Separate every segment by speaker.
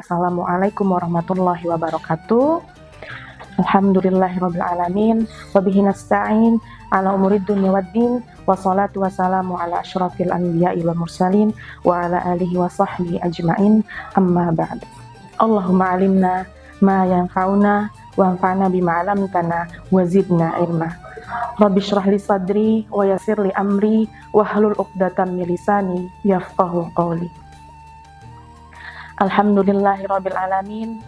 Speaker 1: Assalamualaikum warahmatullahi wabarakatuh. Alhamdulillahirabbil alamin wa bihi nasta'in ala umurid dunya waddin wassalatu wassalamu ala asyrafil anbiya'i wal mursalin wa ala alihi wa sahbihi ajma'in amma ba'd. Allahumma alimna ma yanfa'una wa anfa'na bima 'allamtana wa zidna ilma. Rabbi shrah li sadri wa yassir li amri wahlul 'uqdatam min lisani yafqahu qawli. Alhamdulillahirabbil alamin.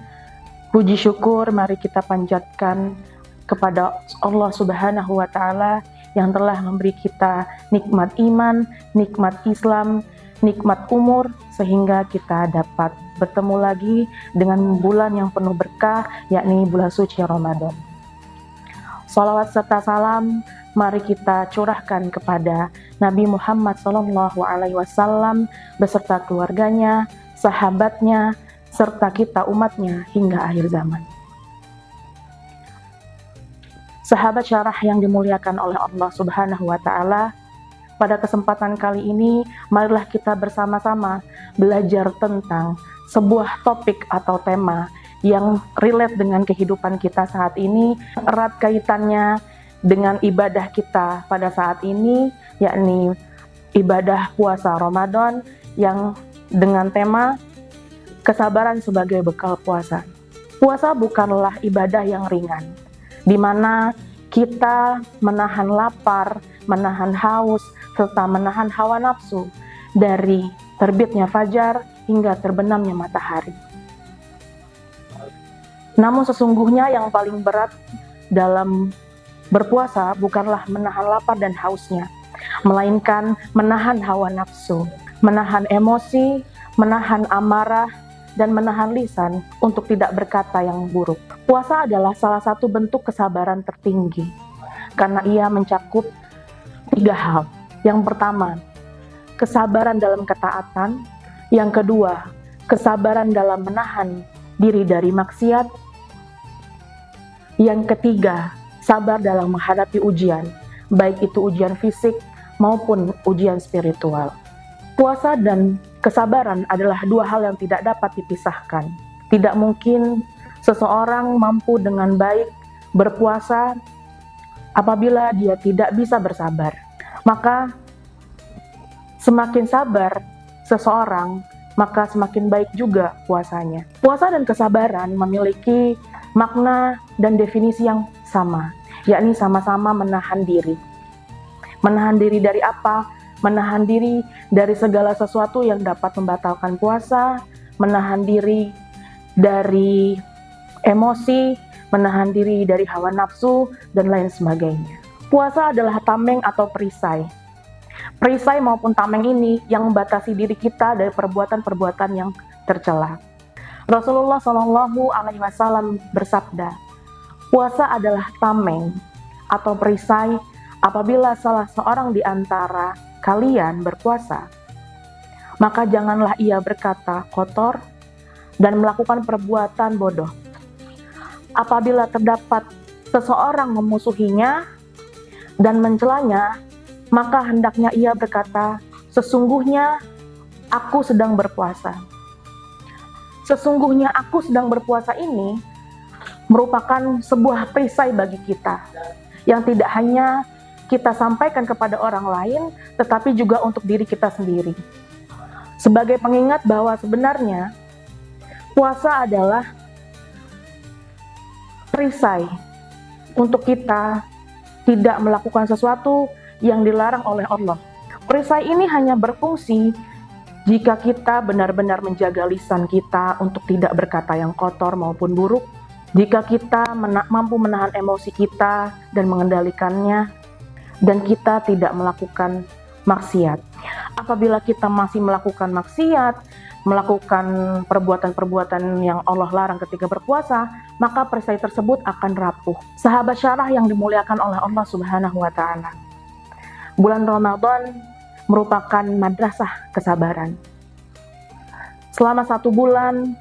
Speaker 1: Puji syukur mari kita panjatkan kepada Allah Subhanahu wa taala yang telah memberi kita nikmat iman, nikmat Islam, nikmat umur sehingga kita dapat bertemu lagi dengan bulan yang penuh berkah, yakni bulan suci Ramadan. Shalawat serta salam mari kita curahkan kepada Nabi Muhammad SAW beserta keluarganya, sahabatnya, serta kita umatnya hingga akhir zaman. Sahabat syarah yang dimuliakan oleh Allah Subhanahu wa taala, pada kesempatan kali ini marilah kita bersama-sama belajar tentang sebuah topik atau tema yang relate dengan kehidupan kita saat ini, erat kaitannya dengan ibadah kita pada saat ini, yakni ibadah puasa Ramadan yang dengan tema kesabaran sebagai bekal puasa. Puasa bukanlah ibadah yang ringan, di mana kita menahan lapar, menahan haus, serta menahan hawa nafsu dari terbitnya fajar hingga terbenamnya matahari. Namun sesungguhnya yang paling berat dalam berpuasa bukanlah menahan lapar dan hausnya, melainkan menahan hawa nafsu, menahan emosi, menahan amarah, dan menahan lisan untuk tidak berkata yang buruk. Puasa adalah salah satu bentuk kesabaran tertinggi, karena ia mencakup 3 hal. Yang pertama, kesabaran dalam ketaatan. Yang kedua, kesabaran dalam menahan diri dari maksiat. Yang ketiga, sabar dalam menghadapi ujian, baik itu ujian fisik maupun ujian spiritual. Puasa dan kesabaran adalah 2 hal yang tidak dapat dipisahkan. Tidak mungkin seseorang mampu dengan baik berpuasa apabila dia tidak bisa bersabar. Maka semakin sabar seseorang, maka semakin baik juga puasanya. Puasa dan kesabaran memiliki makna dan definisi yang sama, yakni sama-sama menahan diri. Menahan diri dari apa? Menahan diri dari segala sesuatu yang dapat membatalkan puasa, menahan diri dari emosi, menahan diri dari hawa nafsu, dan lain sebagainya. Puasa adalah tameng atau perisai. Perisai maupun tameng ini yang membatasi diri kita dari perbuatan-perbuatan yang tercela. Rasulullah SAW bersabda, puasa adalah tameng atau perisai apabila salah seorang di antara kalian berpuasa, maka janganlah ia berkata kotor dan melakukan perbuatan bodoh. Apabila terdapat seseorang memusuhinya dan mencelanya, maka hendaknya ia berkata, sesungguhnya aku sedang berpuasa. Sesungguhnya aku sedang berpuasa ini merupakan sebuah perisai bagi kita, yang tidak hanya kita sampaikan kepada orang lain, tetapi juga untuk diri kita sendiri. Sebagai pengingat bahwa sebenarnya puasa adalah perisai untuk kita tidak melakukan sesuatu yang dilarang oleh Allah. Perisai ini hanya berfungsi jika kita benar-benar menjaga lisan kita untuk tidak berkata yang kotor maupun buruk, jika kita mampu menahan emosi kita dan mengendalikannya, dan kita tidak melakukan maksiat. Apabila kita masih melakukan maksiat, melakukan perbuatan-perbuatan yang Allah larang ketika berpuasa, maka perisai tersebut akan rapuh. Sahabat syarah yang dimuliakan oleh Allah Subhanahu wa taala, bulan Ramadan merupakan madrasah kesabaran. Selama 1 bulan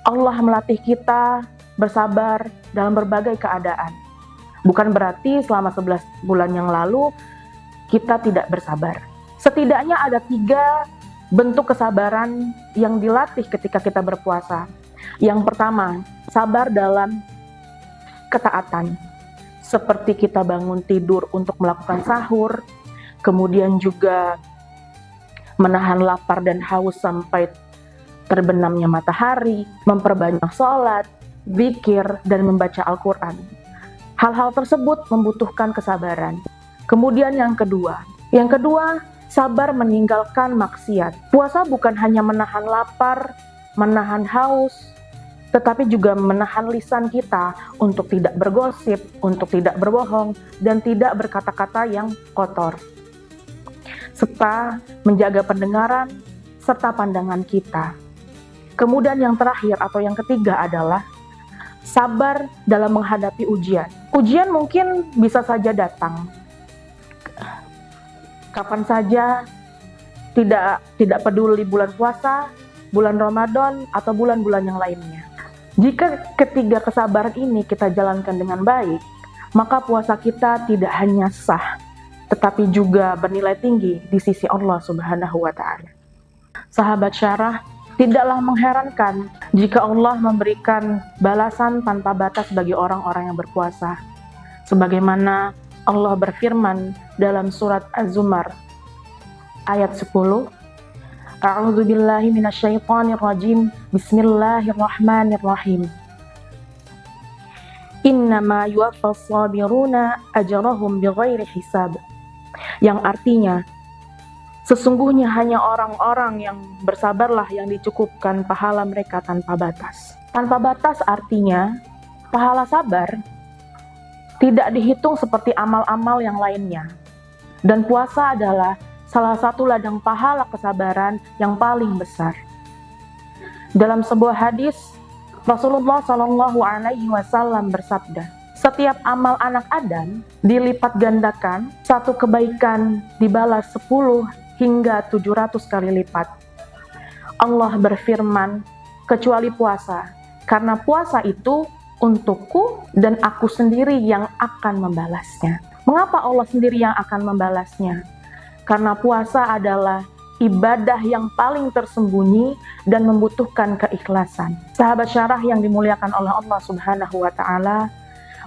Speaker 1: Allah melatih kita bersabar dalam berbagai keadaan. Bukan berarti selama 11 bulan yang lalu kita tidak bersabar. Setidaknya ada 3 bentuk kesabaran yang dilatih ketika kita berpuasa. Yang pertama, sabar dalam ketaatan. Seperti kita bangun tidur untuk melakukan sahur, kemudian juga menahan lapar dan haus sampai terbenamnya matahari, memperbanyak sholat, zikir, dan membaca Al-Quran. Hal-hal tersebut membutuhkan kesabaran. Kemudian yang kedua, sabar meninggalkan maksiat. Puasa bukan hanya menahan lapar, menahan haus, tetapi juga menahan lisan kita untuk tidak bergosip, untuk tidak berbohong, dan tidak berkata-kata yang kotor. Serta menjaga pendengaran, serta pandangan kita. Kemudian yang terakhir atau yang ketiga adalah sabar dalam menghadapi ujian. Ujian mungkin bisa saja datang kapan saja, tidak peduli bulan puasa, bulan Ramadan, atau bulan-bulan yang lainnya. Jika ketiga kesabaran ini kita jalankan dengan baik, maka puasa kita tidak hanya sah, tetapi juga bernilai tinggi di sisi Allah Subhanahu wa Ta'ala. Sahabat Syarah, tidaklah mengherankan jika Allah memberikan balasan tanpa batas bagi orang-orang yang berpuasa. Sebagaimana Allah berfirman dalam surat Az-Zumar ayat 10, A'udzu billahi minasyaitonir rajim. Bismillahirrahmanirrahim. Innama yuwaffas sabiruna ajrahum bighairi hisab. Yang artinya, sesungguhnya hanya orang-orang yang bersabarlah yang dicukupkan pahala mereka tanpa batas. Tanpa batas artinya, pahala sabar tidak dihitung seperti amal-amal yang lainnya. Dan puasa adalah salah satu ladang pahala kesabaran yang paling besar. Dalam sebuah hadis, Rasulullah Shallallahu Alaihi Wasallam bersabda, setiap amal anak Adam dilipat gandakan, satu kebaikan dibalas 10 hingga 700 kali lipat. Allah berfirman, kecuali puasa, karena puasa itu untukku dan aku sendiri yang akan membalasnya. Mengapa Allah sendiri yang akan membalasnya? Karena puasa adalah ibadah yang paling tersembunyi dan membutuhkan keikhlasan. Sahabat Syarah yang dimuliakan oleh Allah Subhanahu wa Ta'ala,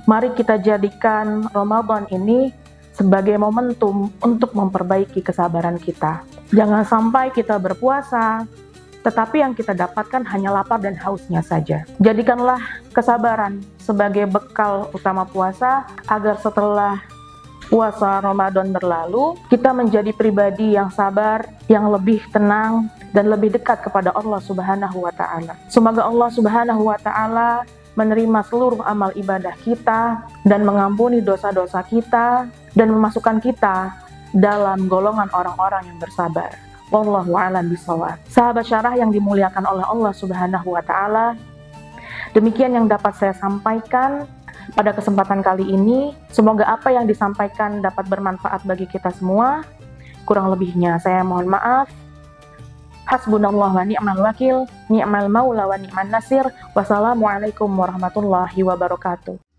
Speaker 1: mari kita jadikan Ramadan ini sebagai momentum untuk memperbaiki kesabaran kita. Jangan sampai kita berpuasa, tetapi yang kita dapatkan hanya lapar dan hausnya saja. Jadikanlah kesabaran sebagai bekal utama puasa, agar setelah puasa Ramadan berlalu, kita menjadi pribadi yang sabar, yang lebih tenang, dan lebih dekat kepada Allah Subhanahu wa Ta'ala. Semoga Allah Subhanahu wa Ta'ala menerima seluruh amal ibadah kita dan mengampuni dosa-dosa kita dan memasukkan kita dalam golongan orang-orang yang bersabar. Wallahu a'lam bishawab. Sahabat Syarah yang dimuliakan oleh Allah Subhanahu wa Ta'ala, demikian yang dapat saya sampaikan pada kesempatan kali ini. Semoga apa yang disampaikan dapat bermanfaat bagi kita semua. Kurang lebihnya saya mohon maaf. Hasbunallah wa ni'mal wakil, ni'mal maula wa ni'man nasir. Wassalamualaikum warahmatullahi wabarakatuh.